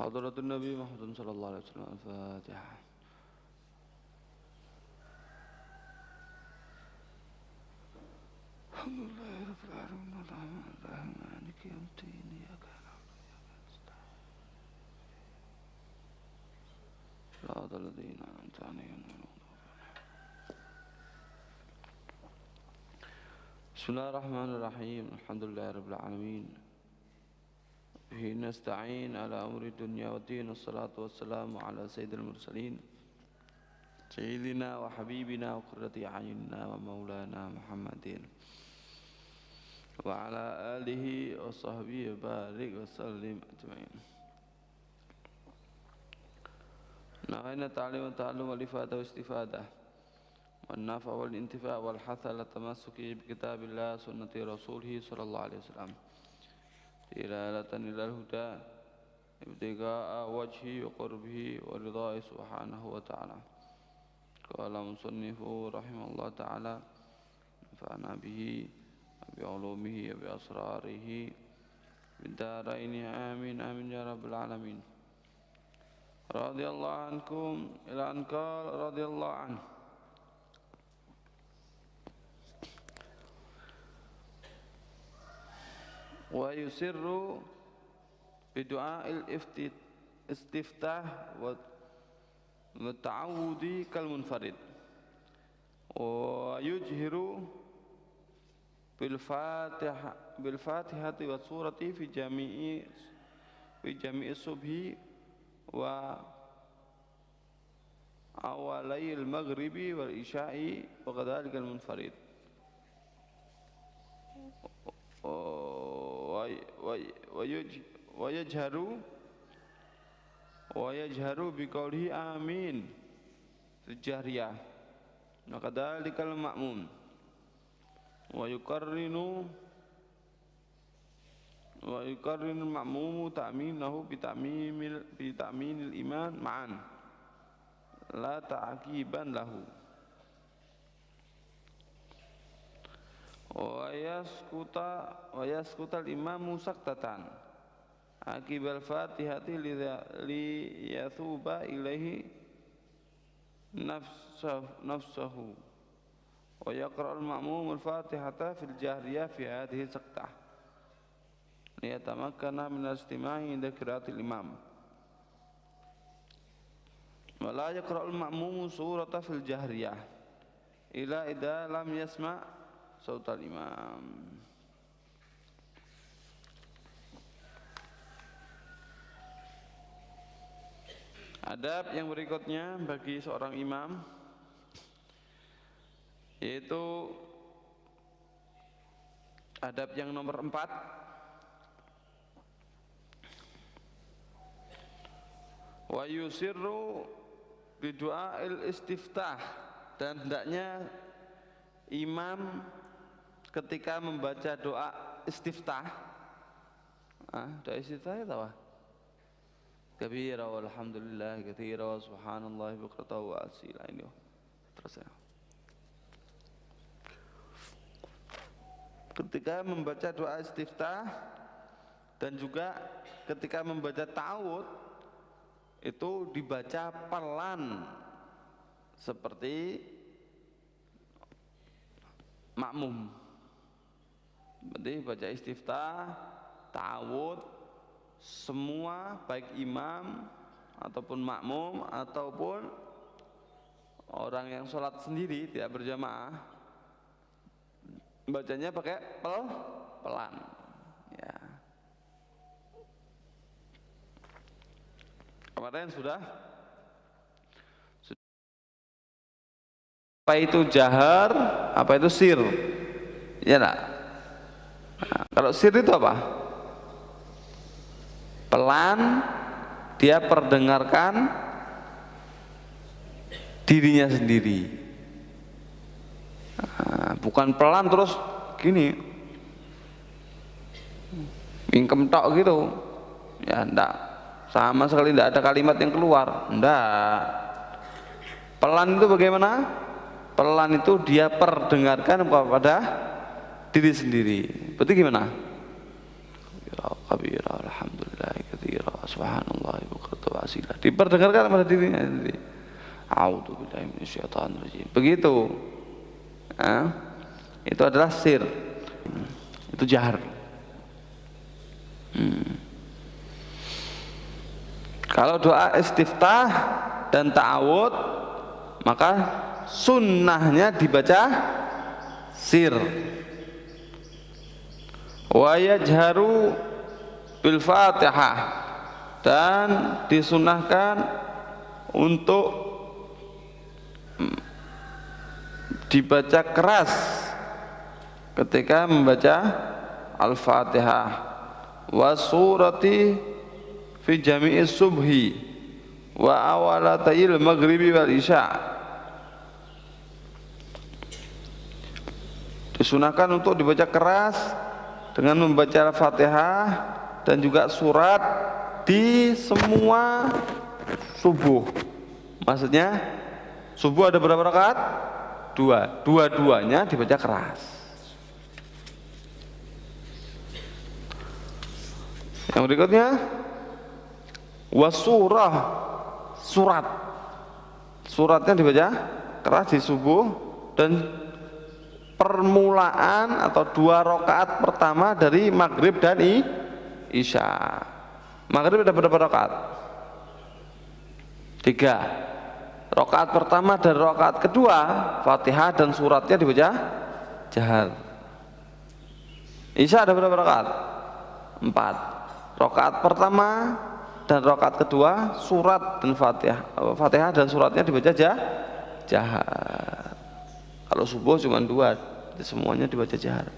حضرة النبي محمد صلى الله عليه وسلم. الفاتحة. الحمد لله رب العالمين الرحمن الرحيم مالك يوم الدين إياك نعبد وإياك نستعين صراط الذين أنعمت عليهم غير المغضوب عليهم. بسم الله الرحمن الرحيم الحمد لله رب العالمين به نستعين على أمر الدنيا والدين والصلاة والسلام على سيد المرسلين سيدنا وحبيبنا وقرة أعيننا ومولانا محمد وعلى آله وصحبه وبارك وسلم أجمعين. نهينا التعليم والتعلم والإفادة والاستفادة والنفع والانتفاع والحث على التمسك بكتاب الله سنة رسوله صلى الله عليه وسلم دلالة إلى الهدى ابتغاء وجهه وقربه ورضاه سبحانه وتعالى. قال مصنف رحمه الله تعالى نفعنا به بعلومه وبأسراره بالدارين آمين آمين يا رب العالمين. رضي الله عنكم إلى أن قال رضي الله عنه ويسر بدعاء الاستفتاح والتعوذ كالمنفرد ويجهر بالفاتحة والسورة في جميع الصبح وأولي المغرب والعشاء وكذلك المنفرد ويجهر بقوله آمين في الجهرية وكذلك المأموم ويقرن المأموم تأمينه بتأمين الإمام معا لا تعقيبا له ويسكت الإمام سكتة عقب الفاتحة ليثوب إليه نفسه ويقرأ المأموم الفاتحة في الجهرية في هذه السكتة ليتمكن من الاستماع عند قراءة الإمام ولا يقرأ المأموم سورة في الجهرية إلا إذا لم يسمع صوت الإمام. Adab yang berikutnya bagi seorang imam yaitu adab yang nomor 4, wa yusirru bidu'ail istiftah, dan hendaknya imam ketika membaca doa istiftah, doa istiftah itu apa? Kabira walhamdulillah katsira wa subhanallah bukratan wa asila, ini terus ya. Ketika membaca doa istiftah dan juga ketika membaca ta'awudz itu dibaca pelan seperti makmum. Berarti baca istiftah, ta'awudz, semua baik imam ataupun makmum ataupun orang yang sholat sendiri tidak berjamaah bacanya pakai pelan ya. Kemarin sudah apa itu jahar, apa itu sir, ya nak? Nah, kalau sir itu apa? Pelan, dia perdengarkan dirinya sendiri. Nah, bukan pelan terus gini, mingkem tok gitu, ya enggak, sama sekali enggak ada kalimat yang keluar, enggak. Pelan itu bagaimana? Pelan itu dia perdengarkan kepada diri sendiri. Berarti gimana? kabira, alhamdulillah katsira, subhanallah bukratan wa asila. Diperdengarkan pada dirinya sendiri. A'udzubillahi minasyaitonir rajim. Begitu. Itu adalah sir. Itu jahar. Kalau doa istiftah dan ta'awud, maka sunnahnya dibaca sir. Wa yajharu bil Fatihah, dan disunnahkan untuk dibaca keras ketika membaca Al-Fatihah. Wa surati fi jami'i subhi wa awalatayil maghribi wal isya. Disunahkan untuk dibaca keras dengan membaca Al-Fatihah dan juga surat di semua subuh. Maksudnya subuh ada berapa rakaat? Dua-duanya dibaca keras. Yang berikutnya wasurah, suratnya dibaca keras di subuh, dan permulaan atau 2 rakaat pertama dari maghrib dan isya. Maghrib ada berapa rakaat? 3. Rakaat pertama dan rakaat kedua Fatihah dan suratnya dibaca jahar. Isya ada berapa rakaat? 4. Rakaat pertama dan rakaat kedua surat dan Fatihah dan suratnya dibaca jahar. Kalau subuh cuma 2, semuanya dibaca jahar.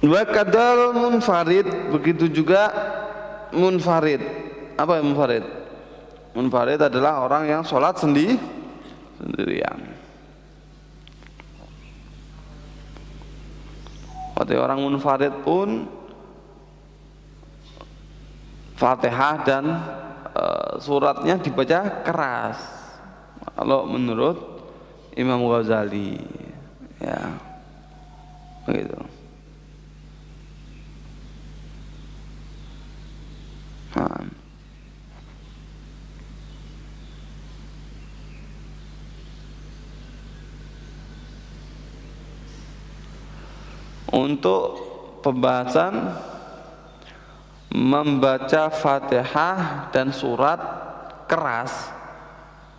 Wa kadal munfarid, begitu juga munfarid. Apa yang munfarid? Munfarid adalah orang yang sholat sendirian. Berarti orang munfarid pun Fatihah dan suratnya dibaca keras. Kalau menurut Imam Ghazali, ya, begitu. Untuk pembahasan membaca Fatihah dan surat keras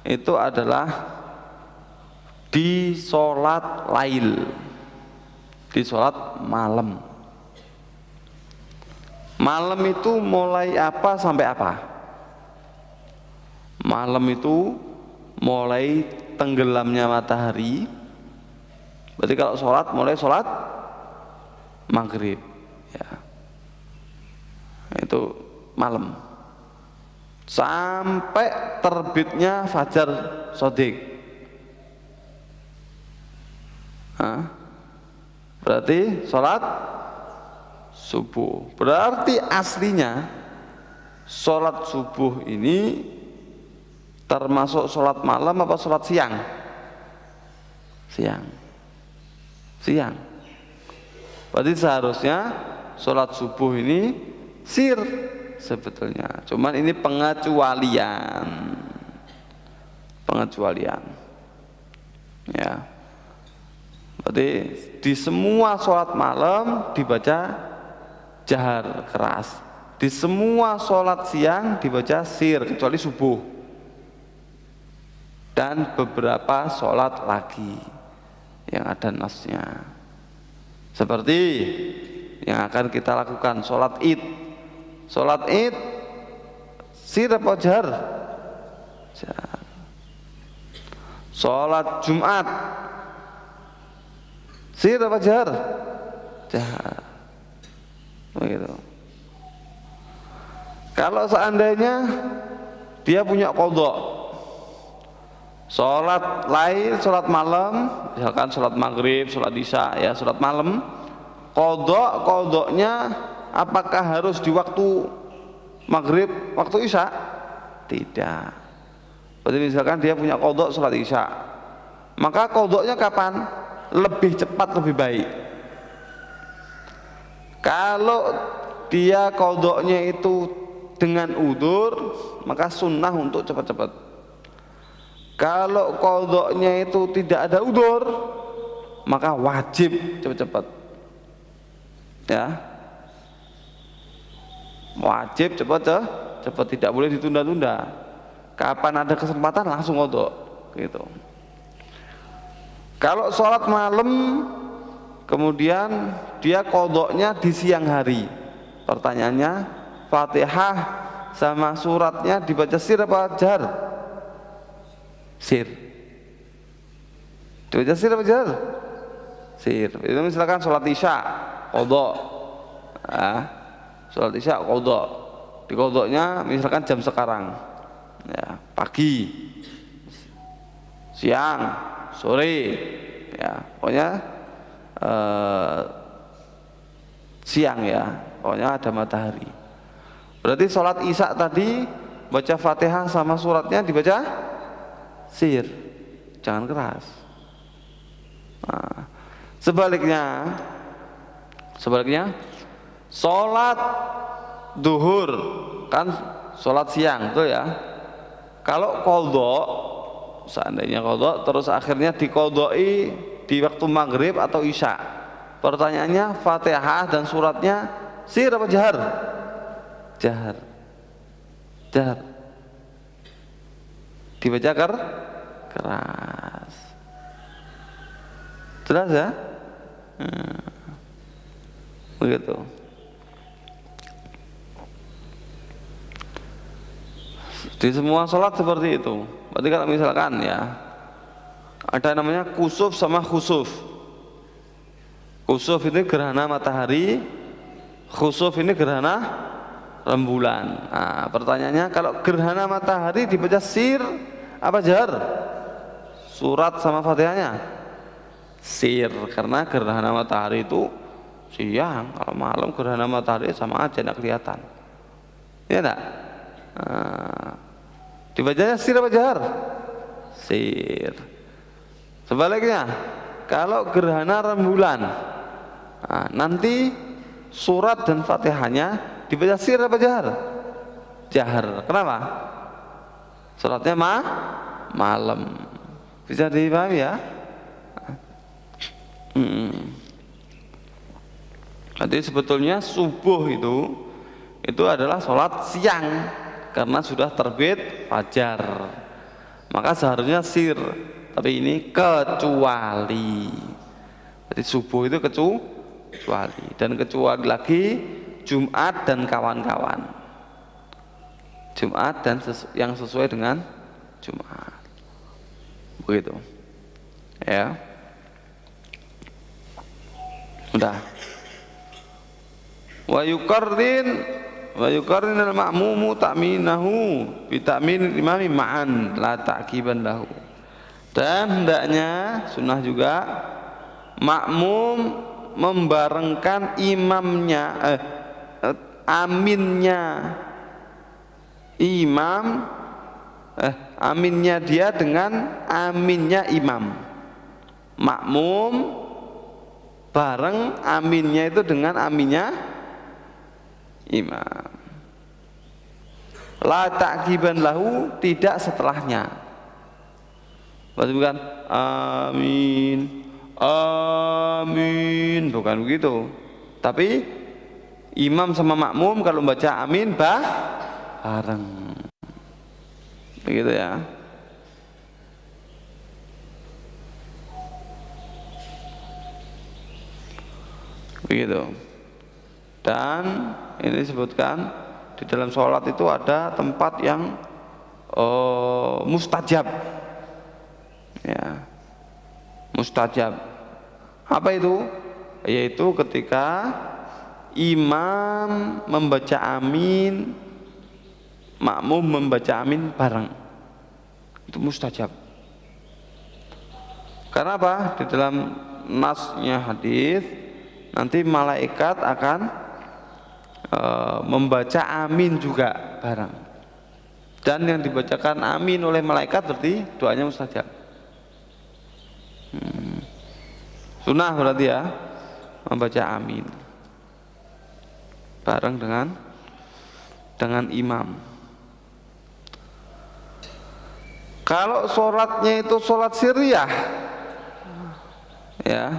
itu adalah di sholat lail, di sholat malam. Malam itu mulai apa sampai apa? Malam itu mulai tenggelamnya matahari. Berarti kalau sholat mulai sholat maghrib, ya, itu malam sampai terbitnya fajar shodiq. Berarti sholat subuh. Berarti aslinya sholat subuh ini termasuk sholat malam apa sholat siang? Siang. Berarti seharusnya sholat subuh ini sir sebetulnya. Cuman ini pengecualian. Ya. Berarti di semua sholat malam dibaca jahar keras. Di semua sholat siang dibaca sir kecuali subuh. Dan beberapa sholat lagi yang ada nasnya. Seperti yang akan kita lakukan sholat id. Sholat id sir apa jahar? Jahar. Sholat Jumat sir apa jahar? Jahar. Begitu. Kalau seandainya dia punya qadha, sholat lail, sholat malam, misalkan sholat maghrib, sholat isya, ya sholat malam, qadha-qadhanya apakah harus di waktu maghrib, waktu isya? Tidak. Berarti misalkan dia punya qadha sholat isya, maka qadhanya kapan? lebih cepat lebih baik. Kalau dia qadha-nya itu dengan udzur, maka sunnah untuk cepat-cepat. Kalau qadha-nya itu tidak ada udzur, maka wajib cepat-cepat. Ya, wajib cepat, tidak boleh ditunda-tunda. Kapan ada kesempatan langsung qadha, gitu. Kalau sholat malam kemudian dia qadha-nya di siang hari, pertanyaannya Fatihah sama suratnya dibaca sir apa jar? Sir. Dibaca sir apa jar? Sir. Itu misalkan sholat isya qadha, sholat isya qadha, di qadha-nya misalkan jam sekarang, ya, pagi, siang, sore, ya, pokoknya siang, ya, pokoknya ada matahari. Berarti sholat isya tadi baca Fatihah sama suratnya dibaca sir, jangan keras. Nah, sebaliknya sholat duhur kan sholat siang tuh, ya. Kalau qadha, seandainya qadha terus akhirnya diqadhai di waktu maghrib atau isya, pertanyaannya Fatihah dan suratnya sir apa jahar? Jahar. Dibaca keras. Jelas, ya? Begitu. Di semua sholat seperti itu. Berarti kalau misalkan, ya, ada namanya kusuf sama khusuf. Kusuf ini gerhana matahari, khusuf ini gerhana rembulan. Nah, pertanyaannya kalau gerhana matahari dibaca sir apa jar? Surat sama Fatihahnya sir, karena gerhana matahari itu siang, kalau malam gerhana matahari sama aja, tidak kelihatan, ya enggak? Dibacanya sir apa jar? Sir. Sebaliknya kalau gerhana rembulan, nanti surat dan Fatihahnya dibaca sir apa jahar? Jahar. Kenapa? Suratnya malam. Bisa dipahami, ya? Jadi sebetulnya subuh itu adalah sholat siang karena sudah terbit fajar, maka seharusnya sir. Tapi ini kecuali. Jadi subuh itu kecuali, dan kecuali lagi Jumat dan kawan-kawan. Jumat dan yang sesuai dengan Jumat. Begitu. Ya. Udah. Wa yuqarrin al-ma'mumu ta'minahu bi ta'min imami ma'an la ta'qiban lahu. Dan hendaknya sunnah juga makmum membarengkan imamnya, aminnya imam, aminnya dia dengan aminnya imam. Makmum bareng aminnya itu dengan aminnya imam. La ta'qiban lahu, tidak setelahnya. Berarti bukan amin, bukan begitu. Tapi imam sama makmum kalau baca amin bareng, begitu, ya. Begitu. Dan ini disebutkan di dalam sholat itu ada tempat yang mustajab, ya, mustajab. Apa itu? Yaitu ketika imam membaca amin, makmum membaca amin bareng, itu mustajab. Karena apa? Di dalam nasnya hadis nanti malaikat akan membaca amin juga bareng, dan yang dibacakan amin oleh malaikat berarti doanya mustajab. Sunnah berarti ya membaca amin bareng dengan imam. Kalau sholatnya itu sholat sirriyah ya,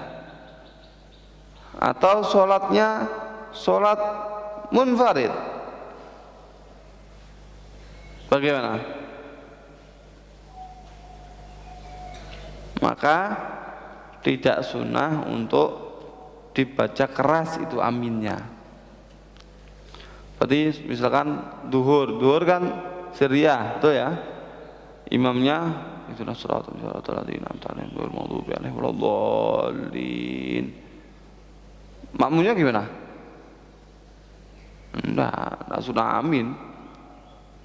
atau sholatnya sholat munfarid, bagaimana? Maka tidak sunnah untuk dibaca keras itu aminnya. Berarti misalkan duhur kan sirriyah itu ya, imamnya itu shiratal ladzina an'amta 'alaihim ghairil maghdubi 'alaihim waladdallin. Makmumnya gimana? Enggak sunnah amin.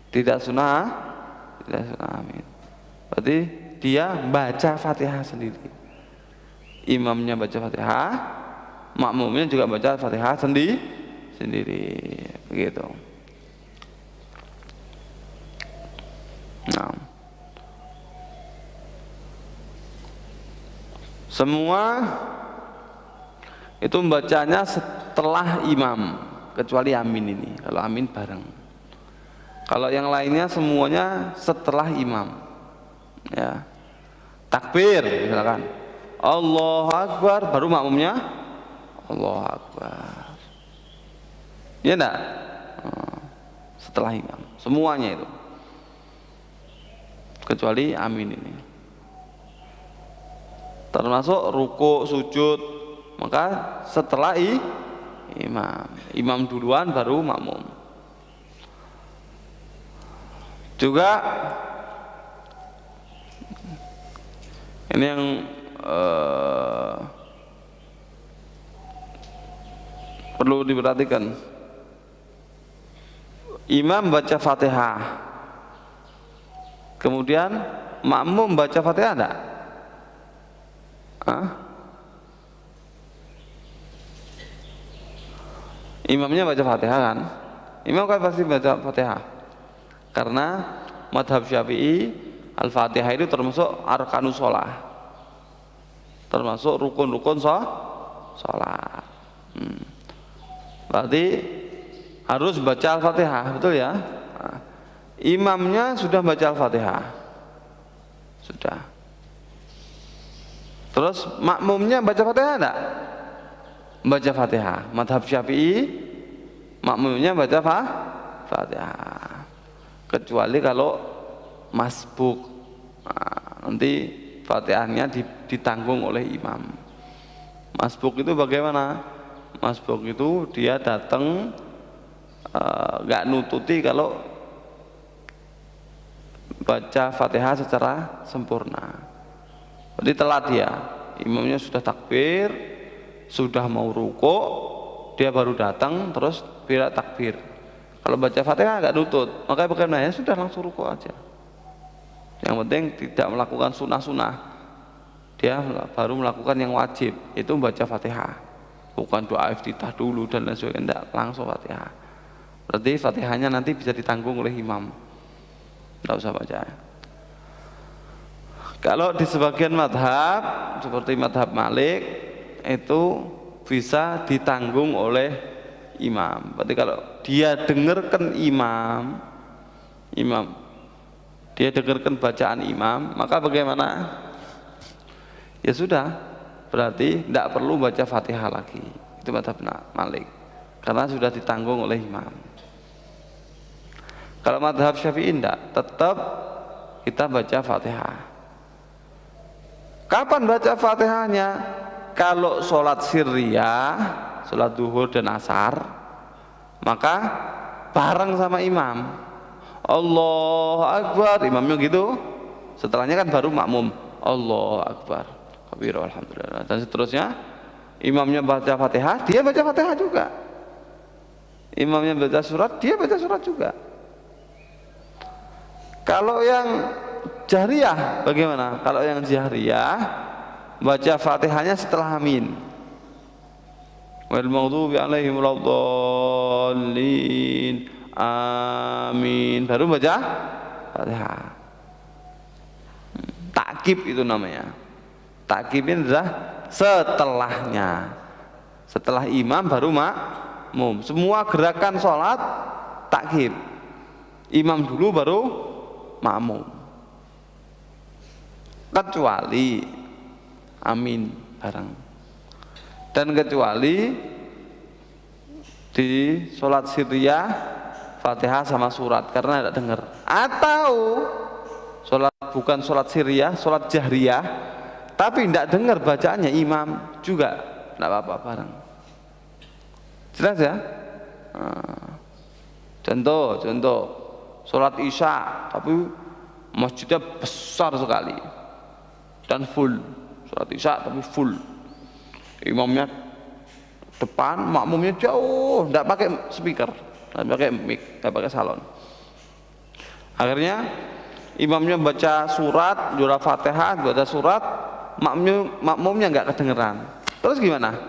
Tidak sunnah amin. Berarti dia baca Fatihah sendiri. Imamnya baca Fatihah, makmumnya juga baca Fatihah sendiri, begitu. Nah, semua itu membacanya setelah imam, kecuali amin ini. Kalau amin bareng. Kalau yang lainnya semuanya setelah imam. Ya. Takbir misalkan. Allahu Akbar, baru makmumnya Allahu Akbar. Ya enggak? Setelah imam. Semuanya itu. Kecuali amin ini. Termasuk ruku, sujud, maka setelah imam duluan baru makmum. Juga ini yang perlu diperhatikan. Imam baca Fatihah, kemudian makmum baca Fatihah enggak? Imamnya baca Fatihah kan? Imam kan pasti baca Fatihah. Karena madhab Syafi'i Al-Fatihah itu termasuk arkanus sholah, termasuk rukun-rukun sholat. Berarti harus baca Al-Fatihah, betul ya? Imamnya sudah baca Al-Fatihah, sudah. Terus makmumnya baca Fatihah enggak? Baca Fatihah. Madhab Syafi'i makmumnya baca Fatihah. Kecuali kalau masbuk, nanti Fatihahnya ditanggung oleh imam. Masbuk itu bagaimana? Masbuk itu dia datang nggak nututi kalau baca Fatihah secara sempurna. Jadi telat dia, imamnya sudah takbir, sudah mau rukuk, dia baru datang terus bila takbir. Kalau baca Fatihah agak nutut, maka bagaimana? Ya sudah langsung rukuk aja. Yang penting tidak melakukan sunnah-sunnah, dia baru melakukan yang wajib, itu membaca Fatihah. Bukan doa iftitah dulu dan lain sebagainya, tidak, langsung Fatihah. Berarti Fatihahnya nanti bisa ditanggung oleh imam, tidak usah baca. Kalau di sebagian madhab seperti madhab Malik itu bisa ditanggung oleh imam. Berarti kalau dia dengarkan imam, dia dengarkan bacaan imam, maka bagaimana? Ya sudah, berarti tidak perlu baca Fatihah lagi. Itu madhab Malik, karena sudah ditanggung oleh imam. Kalau madhab Syafi'i tidak, tetap kita baca Fatihah. Kapan baca Fatihahnya? Kalau sholat sirriyah, sholat duhur dan asar, maka bareng sama imam. Allahu Akbar, imamnya gitu. Setelahnya kan baru makmum. Allahu Akbar, kabir, alhamdulillah, dan seterusnya. Imamnya baca Fatihah, dia baca Fatihah juga. Imamnya baca surat, dia baca surat juga. Kalau yang jahriyah bagaimana? Kalau yang jahriyah baca Fatihahnya setelah amin. Wal maghdubi 'alaihim waladdallin. Amin. Baru baca Fatihah. Takkib itu namanya. Takkib ini adalah setelahnya. Setelah imam baru makmum. Semua gerakan sholat takkib. Imam dulu baru makmum. Kecuali amin bareng. Dan kecuali di sholat sirriyah Fatihah sama surat karena tidak dengar. Atau bukan sholat sirriyah, sholat jahriyah, tapi tidak dengar bacaannya imam juga tidak apa-apa bareng. Jelas ya? Contoh sholat isya tapi masjidnya besar sekali dan full. Sholat isya tapi full. Imamnya depan, makmumnya jauh, tidak pakai speaker, tidak pakai mic, tidak pakai salon. Akhirnya imamnya baca surat, jurah Fatihah, baca surat, makmumnya nggak kedengeran. Terus gimana?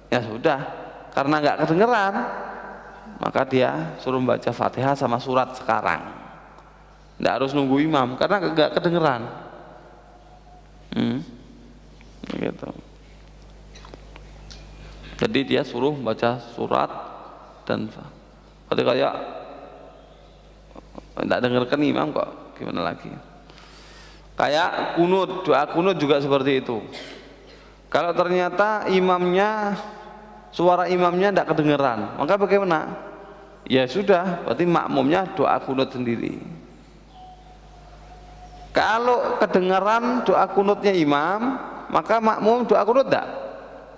Ya sudah, karena nggak kedengeran, maka dia suruh baca Fatihah sama surat sekarang. Nggak harus nunggu imam, karena nggak kedengeran. Gitu. Jadi dia suruh baca surat dan ketika ya tidak dengarkan imam kok gimana lagi. Kayak kunut, doa kunut juga seperti itu. Kalau ternyata suara imamnya tidak kedengeran, maka bagaimana? Ya sudah, berarti makmumnya doa kunut sendiri. Kalau kedengaran doa kunutnya imam, maka makmum doa kunut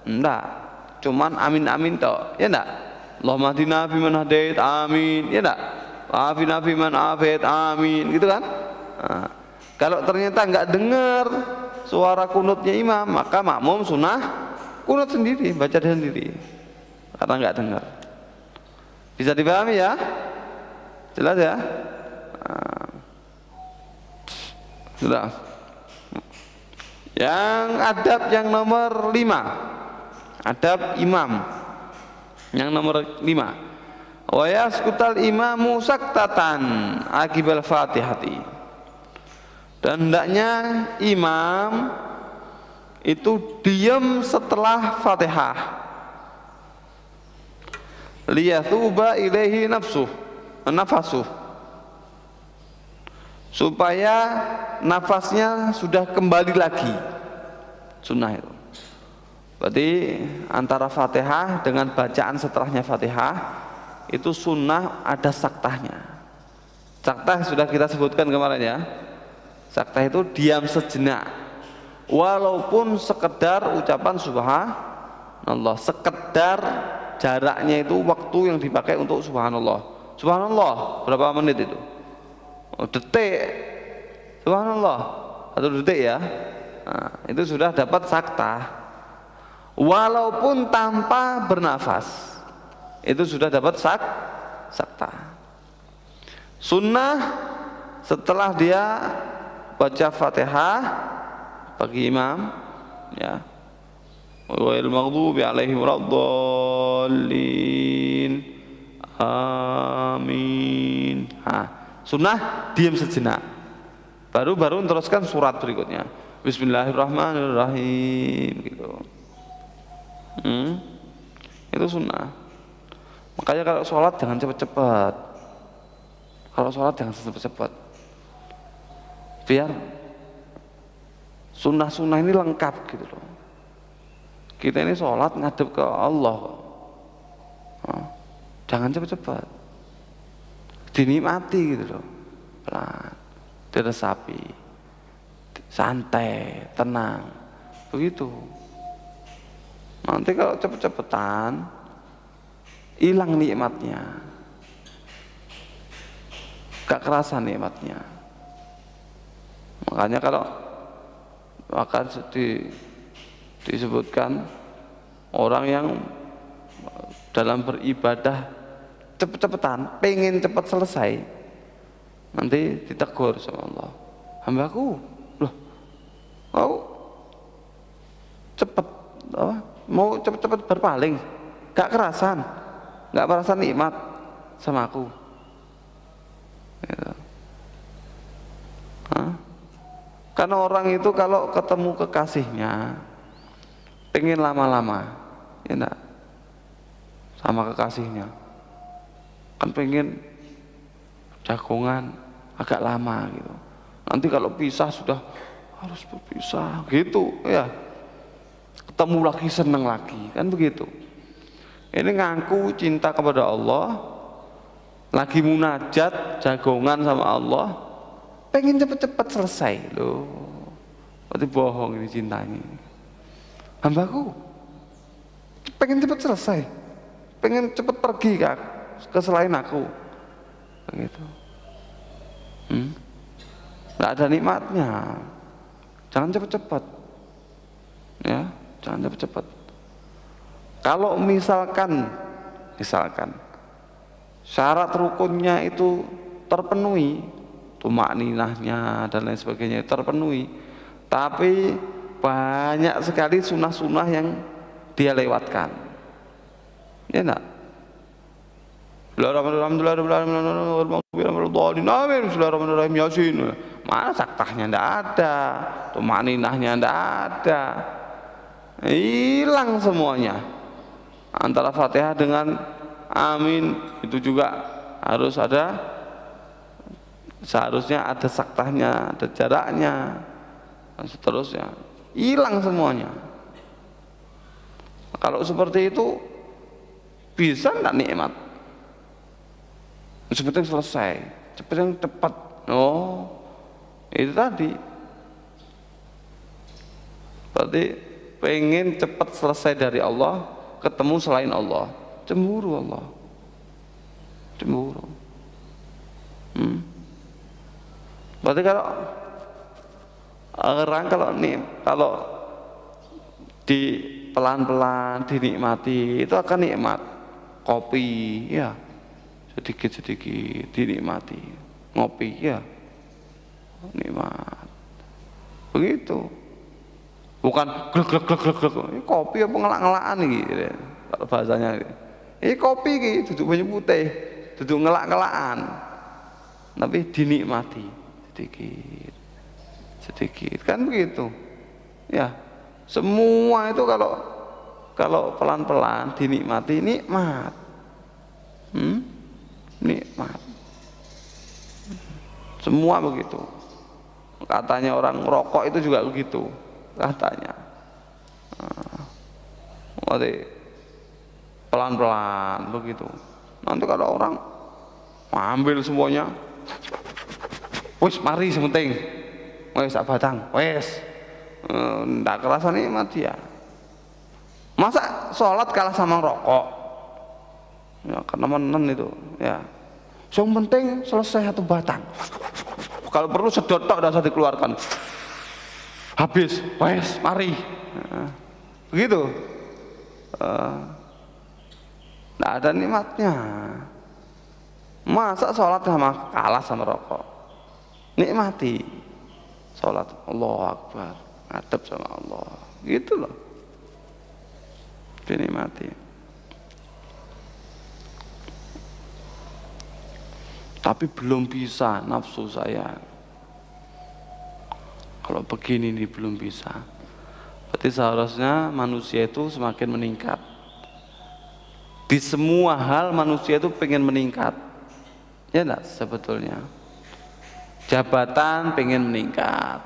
enggak, cuman amin toh, ya enggak? Allahumma hdina fiman hadait, amin, ya enggak? Afina fiman afait, amin, gitu kan? Nah, kalau ternyata enggak dengar suara kunutnya imam, maka makmum sunnah kunut sendiri, baca sendiri, karena enggak dengar. Bisa dipahami ya? Jelas ya? Nah, sudah. Yang adab yang nomor 5, adab imam yang nomor 5, wa yaskutal imamu saktatan akibal fatihati. Dan hendaknya imam itu diam setelah Fatihah. Liyathuba ilaihi nafasuh, supaya nafasnya sudah kembali lagi. Sunnah itu. Berarti antara Fatihah dengan bacaan setelahnya Fatihah itu sunnah ada saktahnya. Saktah sudah kita sebutkan kemarin ya. Saktah itu diam sejenak, walaupun sekedar ucapan subhanallah, sekedar jaraknya itu waktu yang dipakai untuk subhanallah. Subhanallah berapa menit itu? Detik. Subhanallah, 1 detik ya. Nah, itu sudah dapat saktah. Walaupun tanpa bernafas, itu sudah dapat saktah. Sunnah setelah dia baca Fatihah bagi imam, ya, wal maghdubi alaihim waladdallin, amin. Sunnah diam sejenak, baru teruskan surat berikutnya, Bismillahirrahmanirrahim, gitu. Itu sunnah. Makanya kalau sholat jangan cepat-cepat. Kalau sholat jangan cepat-cepat, biar sunnah-sunnah ini lengkap gitu loh. Kita ini sholat ngadep ke Allah, jangan cepat-cepat, dinikmati gitu loh, pelan, diresapi, santai, tenang, begitu. Nanti kalau cepet-cepetan hilang nikmatnya, gak kerasa nikmatnya. Makanya kalau maka disebutkan orang yang dalam beribadah cepet-cepetan, pengen cepat selesai, nanti ditegur sama Allah, hambaku, loh, kau cepet mau cepet-cepet berpaling, gak kerasan, gak merasa nikmat sama aku, gitu. Karena orang itu kalau ketemu kekasihnya pengen lama-lama, ya enggak? Sama kekasihnya kan pengen jagongan agak lama gitu. Nanti kalau pisah sudah harus berpisah gitu ya. Ketemu lagi seneng lagi, kan begitu. Ini ngaku cinta kepada Allah, lagi munajat jagongan sama Allah, pengen cepet-cepet selesai loh. Berarti bohong ini cintanya. Hambaku pengen cepet selesai, pengen cepet pergi ke selain aku, begitu. Nggak ada nikmatnya. Jangan cepet-cepet, ya, jangan cepet-cepet. Kalau misalkan syarat rukunnya itu terpenuhi, tumakninahnya dan lain sebagainya terpenuhi, tapi banyak sekali sunah-sunah yang dia lewatkan, ya enggak? Bismillahirrahmanirrahim, Yasin. Mana saktahnya enggak ada, tumakninahnya enggak ada, hilang semuanya. Antara Fatihah dengan Amin itu juga harus ada, seharusnya ada saktahnya, ada jaraknya, dan seterusnya. Hilang semuanya. Kalau seperti itu bisa enggak nikmat? Seperti yang selesai, seperti yang cepat. Oh, itu tadi. Berarti pengen cepat selesai dari Allah, ketemu selain Allah, cemburu Allah, cemburu. Berarti kalau orang kalau di pelan-pelan dinikmati itu akan nikmat. Kopi ya sedikit-sedikit dinikmati, ngopi ya nikmat, begitu. Bukan glek. Ini kopi apa ngelak-ngelakan gitu kalau bahasanya. Ini kopi gitu, duduk banyak putih, duduk ngelak-ngelakan, tapi dinikmati sedikit kan begitu ya. Semua itu kalau pelan-pelan dinikmati, nikmat. Nikmat. Semua begitu. Katanya orang rokok itu juga begitu katanya. Pelan-pelan begitu. Nanti kalau orang ambil semuanya, wis mari sementing, wis sak batang, wis ndak kerasa nikmat ya. Masa sholat kalah sama rokok? Ya karena menen itu ya. Yang penting selesai satu batang. Kalau perlu sedot tok udah usah dikeluarkan. Habis, wes, mari. Begitu. Nggak ada nikmatnya. Masa sholat kalah sama rokok? Nikmati sholat, Allahu Akbar, ngadep sama Allah, gitu loh. Dinikmati. Tapi belum bisa nafsu saya. Kalau begini nih belum bisa. Berarti seharusnya manusia itu semakin meningkat. Di semua hal manusia itu pengen meningkat. Ya enggak sebetulnya. Jabatan pengen meningkat.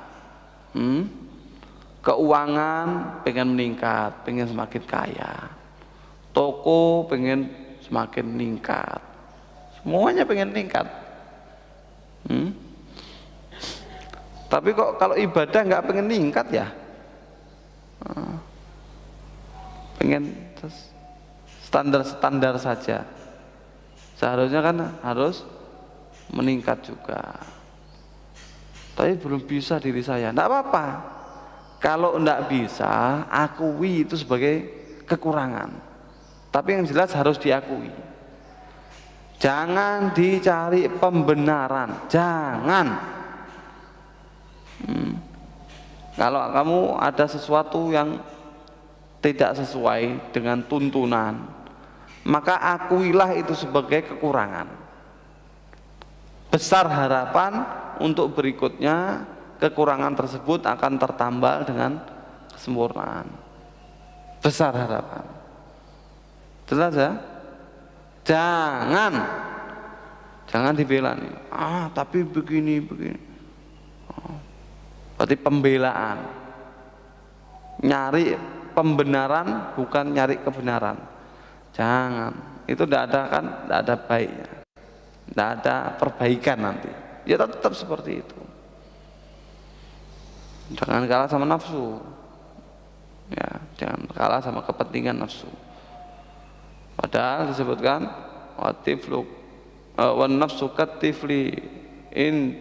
Keuangan pengen meningkat, pengen semakin kaya. Toko pengen semakin meningkat. Semuanya pengen meningkat. Tapi kok kalau ibadah nggak pengen meningkat ya? Pengen standar-standar saja. Seharusnya kan harus meningkat juga. Tapi belum bisa diri saya. Nggak apa-apa. Kalau nggak bisa, akui itu sebagai kekurangan. Tapi yang jelas harus diakui. Jangan dicari pembenaran, jangan. Kalau kamu ada sesuatu yang tidak sesuai dengan tuntunan, maka akuilah itu sebagai kekurangan. Besar harapan untuk berikutnya kekurangan tersebut akan tertambal dengan kesempurnaan. Besar harapan. Jelas ya? Jangan dibela nih. Tapi begini. Berarti pembelaan. Nyari pembenaran bukan nyari kebenaran. Jangan. Itu tidak ada baiknya. Tidak ada perbaikan nanti. Ya tetap seperti itu. Jangan kalah sama nafsu. Ya, jangan kalah sama kepentingan nafsu. Padahal disebutkan wan nafsu katifli in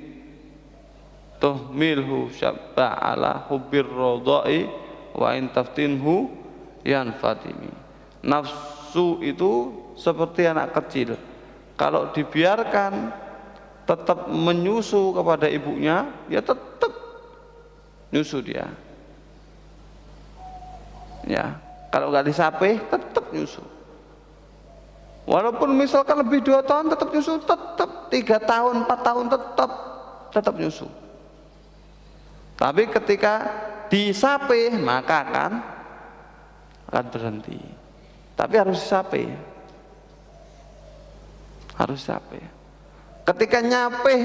tuhmilhu syabba ala hubbir radai wa in taftinhu yanfatimi. Nafsu itu seperti anak kecil, kalau dibiarkan tetap menyusu kepada ibunya, ya tetap nyusu dia. Ya, kalau nggak disapih tetap nyusu. Walaupun misalkan lebih 2 tahun tetap nyusu, tetap 3 tahun, 4 tahun tetap nyusu. Tapi ketika disapih maka akan berhenti. Tapi harus disapih. Harus disapih. Ketika nyapih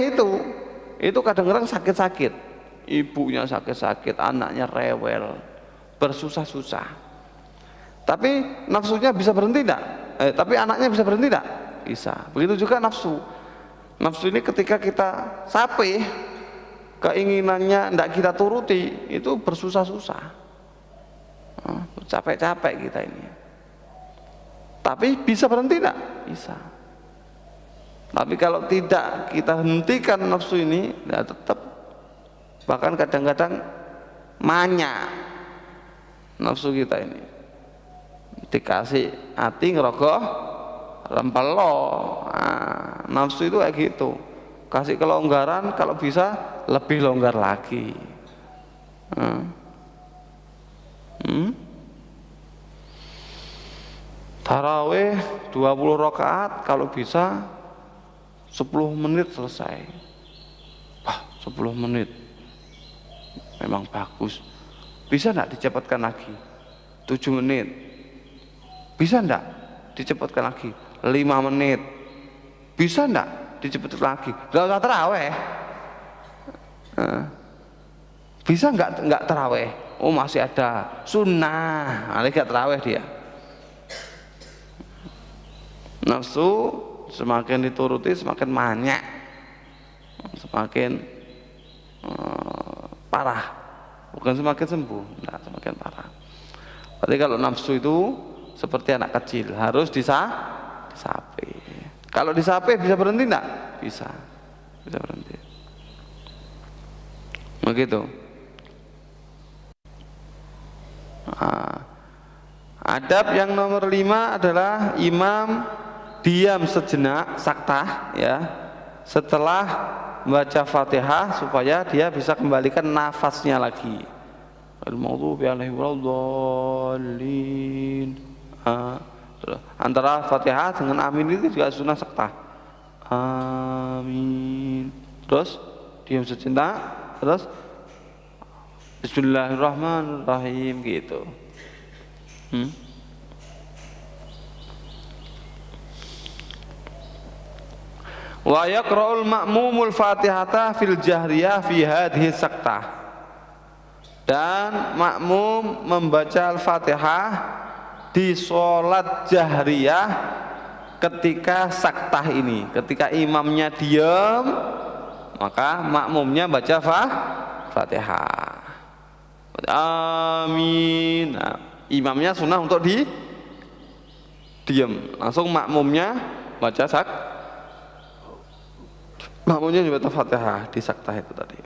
itu kadang-kadang sakit-sakit. Ibunya sakit-sakit, anaknya rewel, bersusah-susah. Tapi nafsunya bisa berhenti tidak? Tapi anaknya bisa berhenti tidak? Bisa. Begitu juga nafsu. Nafsu ini ketika kita sapih, keinginannya tidak kita turuti, itu bersusah-susah. Capek-capek kita ini. Tapi bisa berhenti tidak? Bisa. Tapi kalau tidak kita hentikan nafsu ini, ya tetap. Bahkan kadang-kadang manyak nafsu kita ini. Dikasih hati ngerogoh rempelo. Nafsu itu kayak gitu. Kasih kelonggaran, kalau bisa lebih longgar lagi. Tarawih 20 rakaat, kalau bisa 10 menit selesai. 10 menit memang bagus. Bisa enggak dicepatkan lagi? 7 menit. Bisa enggak dicepatkan lagi? 5 menit. Bisa enggak dicepatkan lagi? Enggak usah tarawih. Bisa enggak tarawih? Oh, masih ada sunnah. Enggak tarawih dia. Nafsu semakin dituruti semakin banyak, semakin parah. Bukan semakin sembuh, enggak, semakin parah. Berarti kalau nafsu itu seperti anak kecil, harus disapih. Kalau disapih bisa berhenti enggak? Bisa berhenti. Begitu. Adab yang nomor 5 adalah imam diam sejenak, saktah, ya, setelah membaca Fatihah supaya dia bisa kembalikan nafasnya lagi. Al-maghdubi alaihim waladdallin. Antara Fatihah dengan amin itu juga sunnah saktah. Amin. Terus diam sejenak, terus Bismillahirrahmanirrahim gitu. Wa yaqra'ul ma'mumul Fatihata fil jahriyah fi hadhihi saktah. Dan makmum membaca Al-Fatihah di sholat jahriyah ketika saktah ini. Ketika imamnya diam, maka makmumnya baca Fatihah. Amin. Imamnya sunnah untuk diam. Langsung makmumnya baca makmumnya juga baca Fatihah di saktah itu tadi.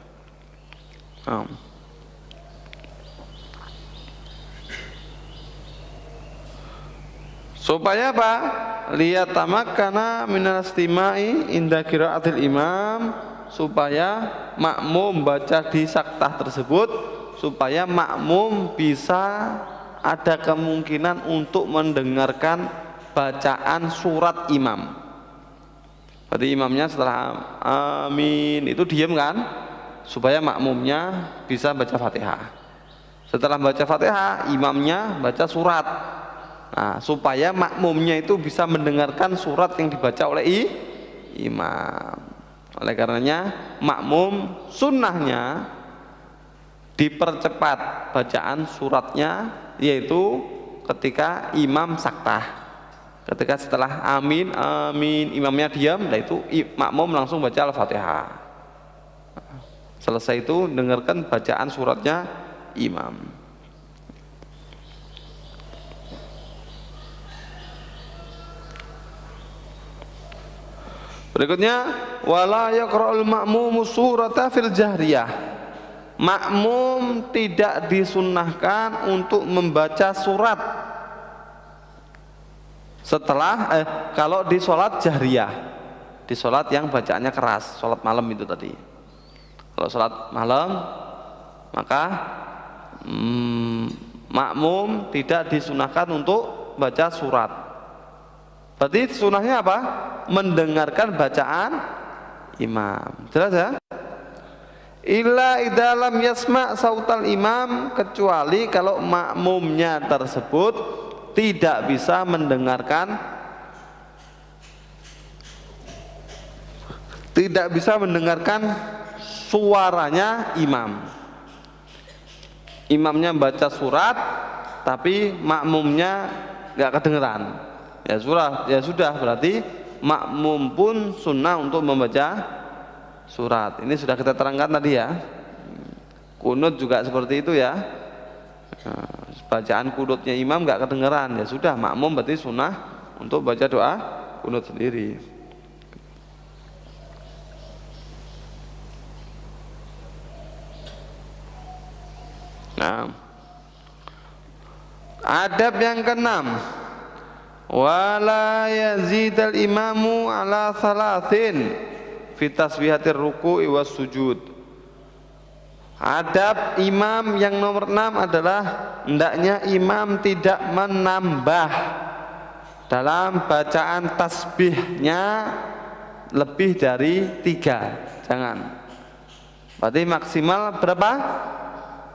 Supaya apa? Lihat tamakkana minal istimai inda qiraatil imam, supaya makmum baca di saktah tersebut, supaya makmum bisa ada kemungkinan untuk mendengarkan bacaan surat imam. Berarti imamnya setelah amin itu diam kan? supaya makmumnya bisa baca Fatihah. Setelah baca Fatihah, imamnya baca surat. Nah, supaya makmumnya itu bisa mendengarkan surat yang dibaca oleh imam. Oleh karenanya makmum sunnahnya dipercepat bacaan suratnya, yaitu ketika imam saktah. Ketika setelah amin amin imamnya diam, nah itu makmum langsung baca Al-Fatihah. Selesai itu dengarkan bacaan suratnya imam. Berikutnya, wala yaqra'ul ma'mumu surata fil jahriyah. Makmum tidak disunnahkan untuk membaca surat setelah kalau di sholat jahriyah, di sholat yang bacaannya keras, sholat malam itu tadi. Kalau sholat malam, maka makmum tidak disunnahkan untuk baca surat. Berarti sunnahnya apa? Mendengarkan bacaan imam. Jelas ya? Illa idalam yasma' sautal imam, kecuali kalau makmumnya tersebut tidak bisa mendengarkan suaranya imam. Imamnya baca surat tapi makmumnya nggak kedengeran. Ya sudah berarti makmum pun sunnah untuk membaca surat. Ini sudah kita terangkan tadi ya. Kunut juga seperti itu ya. Bacaan kunutnya imam nggak kedengeran, ya sudah makmum berarti sunnah untuk baca doa kunut sendiri. Nah, adab yang keenam, wala yazidal imamu ala salasin fi tasbihatir ruku'i was sujud. Adab imam yang nomor 6 adalah hendaknya imam tidak menambah dalam bacaan tasbihnya lebih dari 3. Jangan. Berarti maksimal berapa?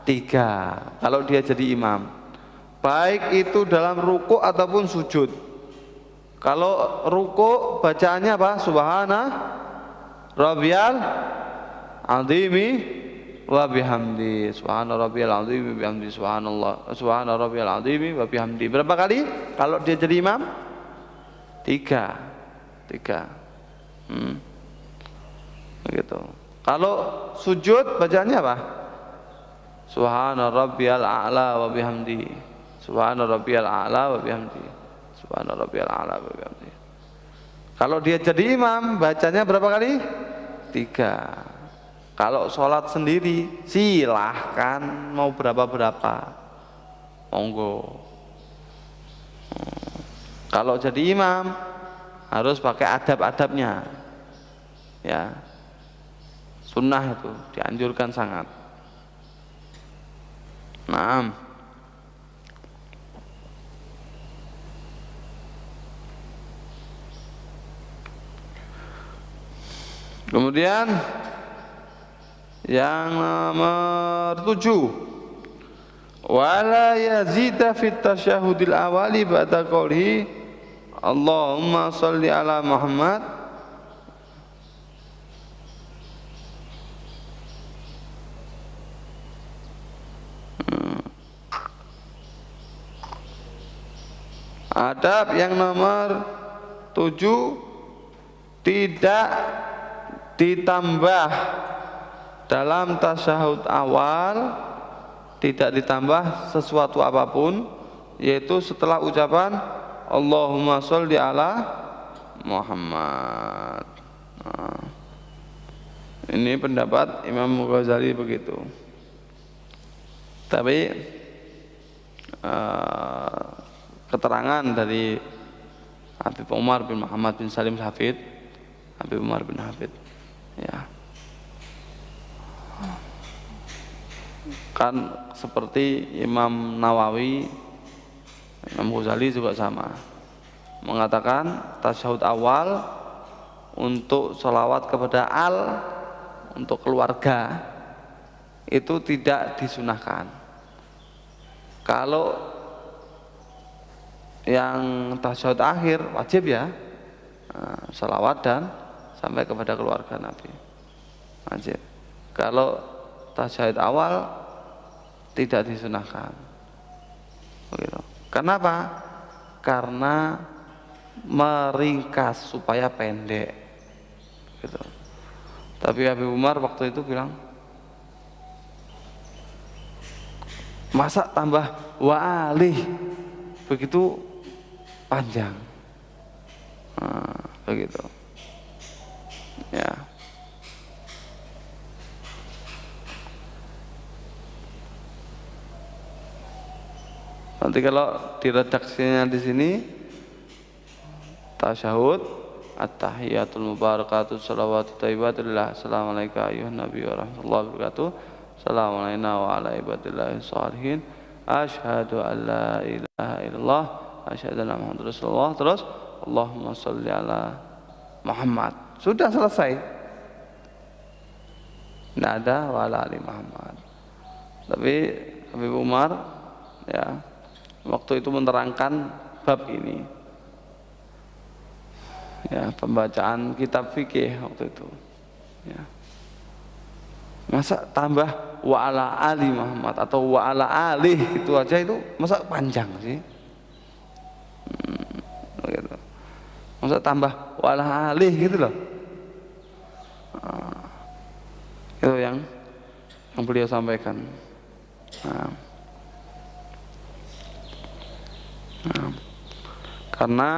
3 kalau dia jadi imam, baik itu dalam ruku ataupun sujud. Kalau ruku bacaannya apa? Subhana rabbiyal azimi wa bihamdi, subhana rabbiyal azimi wa bihamdi, subhanallah, subhana rabbiyal azimi wa bihamdi. Berapa kali kalau dia jadi imam? 3. Begitu. Kalau sujud bacaannya apa? Subhana rabbiyal a'la wa bihamdi, subhana rabbiyal a'la wa bihamdi, subhana rabbiyal a'la wa bihamdi. Kalau dia jadi imam bacanya berapa kali? 3. Kalau sholat sendiri silahkan mau berapa monggo. Kalau jadi imam harus pakai adab-adabnya ya. Sunnah itu dianjurkan sangat. Naam. Kemudian yang nomor 7, wala yazida fit tasyahudil awali ba'da qawlihi Allahumma sholli ala Muhammad. Adab yang nomor 7, tidak ditambah dalam tasyahud awal, tidak ditambah sesuatu apapun, yaitu setelah ucapan Allahumma sholli ala Muhammad. Nah, ini pendapat Imam Ghazali begitu. Tapi keterangan dari Habib Umar bin Muhammad bin Salim Hafid, Habib Umar bin Hafid ya, kan seperti Imam Nawawi, Imam Ghazali juga sama, mengatakan tasyahud awal untuk sholawat kepada untuk keluarga itu tidak disunahkan. Kalau yang tasyahud akhir wajib ya, salawat dan sampai kepada keluarga Nabi, wajib. Kalau tasyahud awal tidak disunahkan. Begitu. Kenapa? Karena meringkas supaya pendek. Gitu. Tapi Habib Umar waktu itu bilang, masa tambah wa alih begitu panjang. Begitu. Ya. Nanti kalau di redaksinya di sini tasyahud at-tahiyatul mubarakatuh salawatu thayyibatullah assalamualaikum ayuhan nabi wa rahmatullahi wa barakatuh assalamualaikum wa ala ibadillahi sholihin asyhadu an la ilaha illallah asyhadu anna muhammadar rasulullah, terus Allahumma sholli ala Muhammad, sudah selesai. Tidak ada wa ala ali Muhammad. Tapi Habib Umar ya waktu itu menerangkan bab ini, ya, pembacaan kitab fikih waktu itu, ya. Masa tambah wa ala ali Muhammad atau wa ala alih itu aja, itu masa panjang sih? Begitu. Masa tambah wa ala alih gitu loh? Itu yang beliau sampaikan. Karena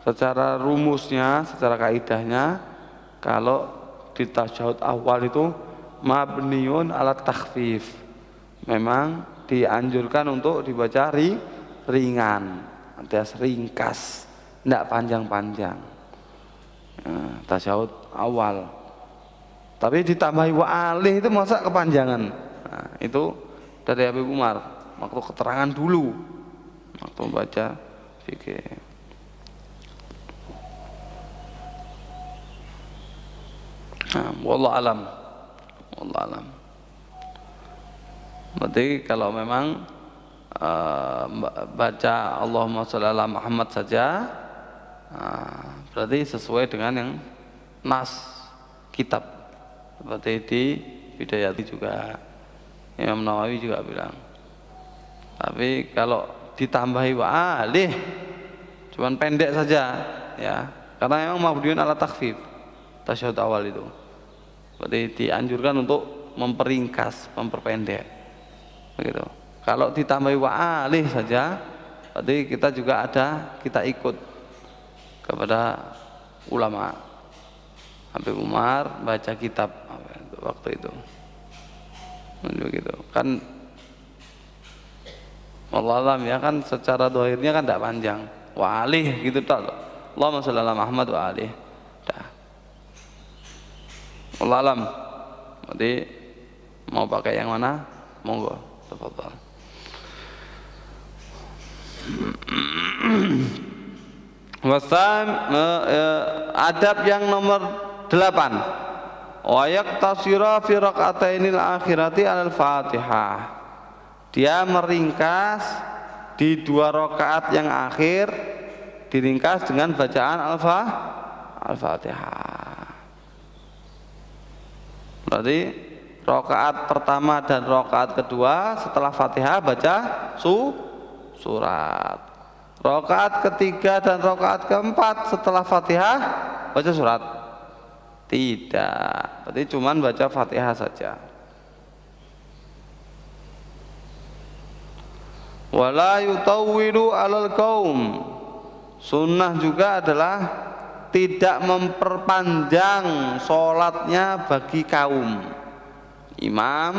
secara rumusnya, secara kaidahnya, kalau di tasyahud awal itu mabniun ala takhfif, memang dianjurkan untuk dibaca ringan, alias ringkas, tidak panjang-panjang. Tasyahud awal. Tapi ditambahi wa alih itu masa kepanjangan. Itu dari Habib Umar waktu keterangan dulu, waktu baca fikih. Wallahu alam. Wallahu alam. Berarti kalau memang baca Allahumma sholli ala Muhammad saja, berarti sesuai dengan yang nas kitab. Seperti di Bidayati juga Imam Nawawi juga bilang. Tapi kalau ditambahi wa alih cuman pendek saja, ya, karena memang mabniun ala takhfif tasyahud awal itu. Berarti dianjurkan untuk memperingkas, memperpendek. Begitu. Kalau ditambahi wa alih saja, berarti kita juga kita ikut kepada ulama. Habib Umar baca kitab waktu itu. Begitu. Kan wallahualam ya, kan secara dohirnya kan tidak panjang. Wa alih gitu tak. Allahumma sholli ala Muhammad wa alih. Dah. Wallahualam. Jadi mau pakai yang mana? Monggo. Tafadhal. Wasam adab yang nomor 8. Wa yaqtasira fi raq'atainil akhirati al-Fatihah. Dia meringkas di 2 rakaat yang akhir, diringkas dengan bacaan Al-Fatihah. Berarti rakaat pertama dan rakaat kedua setelah Fatihah baca surat. Rakaat ketiga dan rakaat keempat setelah Fatihah baca surat? Tidak. Berarti cuman baca Fatihah saja. Wala yutawwilu 'alal qaum. Sunnah juga adalah tidak memperpanjang sholatnya bagi kaum. Imam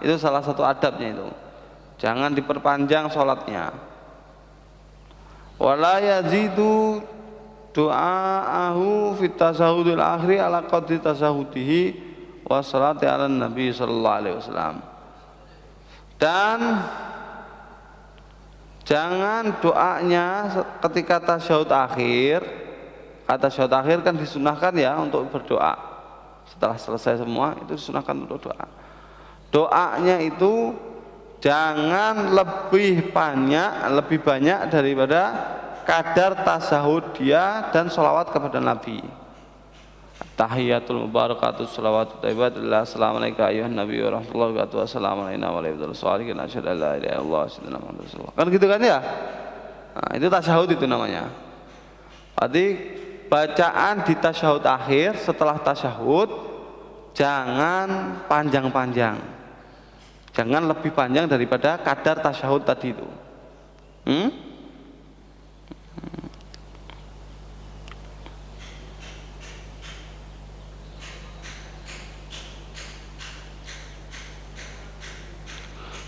itu salah satu adabnya itu. Jangan diperpanjang sholatnya. Wala yazidu du'aahu fit tasahudil akhri ala qadri tasahudihi wa salati ala nabi sallallahu alaihi wasallam. Dan jangan doanya ketika tasyahud akhir. Kata tasyahud akhir kan disunahkan ya untuk berdoa. Setelah selesai semua itu disunahkan untuk doa. Doanya itu jangan lebih banyak daripada kadar tasyahud dia dan sholawat kepada Nabi. Tahiyatul mubarakatus shalawatut thayyibatullah. Assalamualaikum ayuhan nabi wa rahmatullahi wa barakatuh. Assalamualaikum warahmatullahi wabarakatuh. Asyhadu an la ilaha illallah wa asyhadu anna muhammadar rasulullah. Kan gitu kan ya? Nah, itu tasyahud itu namanya. Berarti bacaan di tasyahud akhir setelah tasyahud jangan panjang-panjang. Jangan lebih panjang daripada kadar tasyahud tadi itu.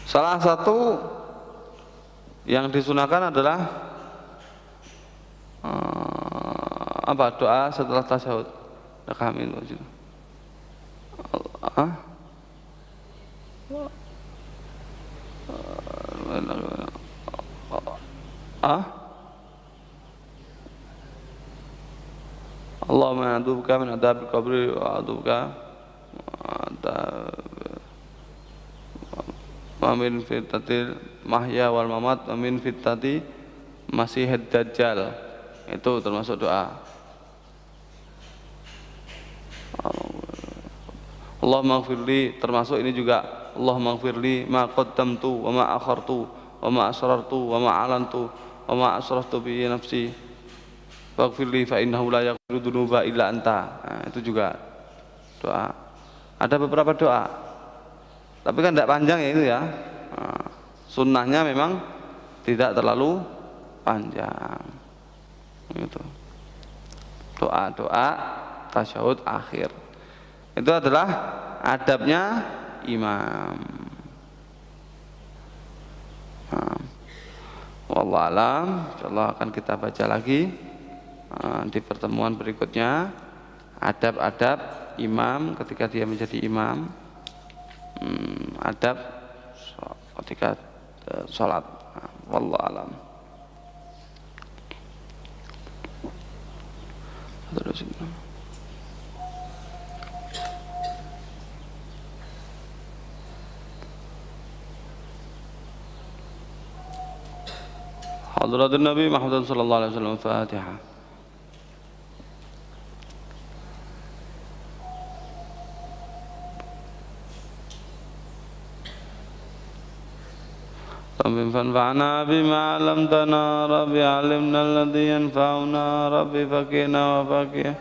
Salah satu yang disunahkan adalah doa setelah tasyahud. Kami itu. Allahumma a'udzuka min adzabil qabri wa a'udzuka min fitnatil mahya wal mamat wa min fitnati masihid dajjal. Itu termasuk doa. Allahumma ighfirli, termasuk ini juga Allahumma ighfirli ma qaddamtu wa ma akhartu wa ma asrartu wa ma alantu wa ma asraftu bi nafsi waghfirli fa innahu la yaghfiru dzunuba illa anta. Nah, itu juga doa. Ada beberapa doa, tapi kan tidak panjang ya itu ya. Nah, sunnahnya memang tidak terlalu panjang. Itu doa-doa tasyahud akhir. Itu adalah adabnya imam. Nah, wallahu alam. Insyaallah akan kita baca lagi di pertemuan berikutnya adab-adab imam ketika dia menjadi imam, adab ketika sholat. Wallahu alam. Terus Hadratin Nabi Muhammad sallallahu alaihi wasallam. Fatihah. رب فانفعنا بما علمتنا رب علمنا الذي ينفعنا رب فقنا وفقه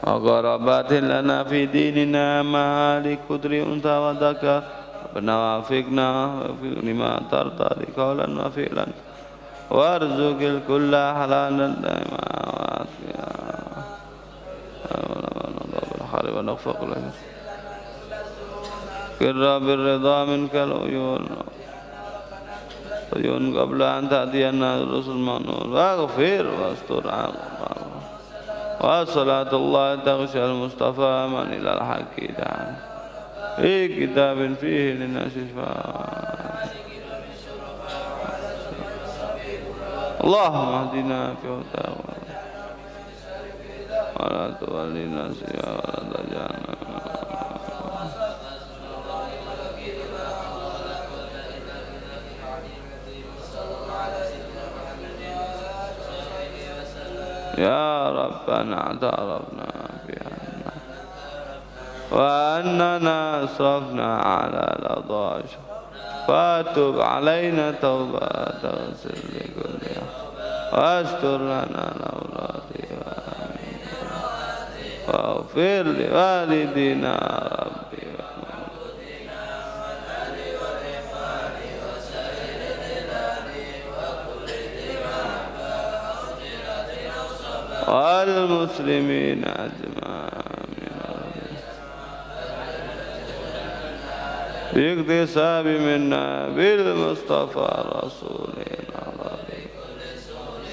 وقربات لنا في ديننا مالك قدر أنت وذكر ربنا وافقنا لما ترضى قولا وفعلا وارزق الكل حلالا دائما ونغفق له كرا بالرضا منك العيون قبل أن تأتينا الرسل المنور واغفر واستر وصلاة الله تغشى المصطفى من إلى الحق دعا في كتاب فيه للناس شفاء اللهم اهدنا في هداه ولا تولنا سواه ولا تجعلنا يا ربنا اعترفنا بأننا وأننا أسرفنا على الأضاج فاتب علينا توبة تغسل لكل واستر لنا الأولاد واغفر لوالدينا ربي والمسلمين أجمعين باكتساب منا بالمصطفى رسولنا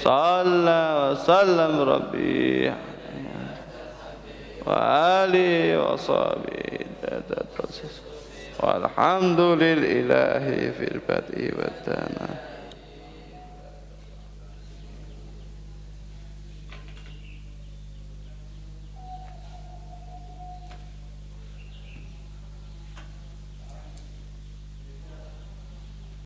صلى وسلم ربي وآله وصحبه والحمد لله في البدء والثناء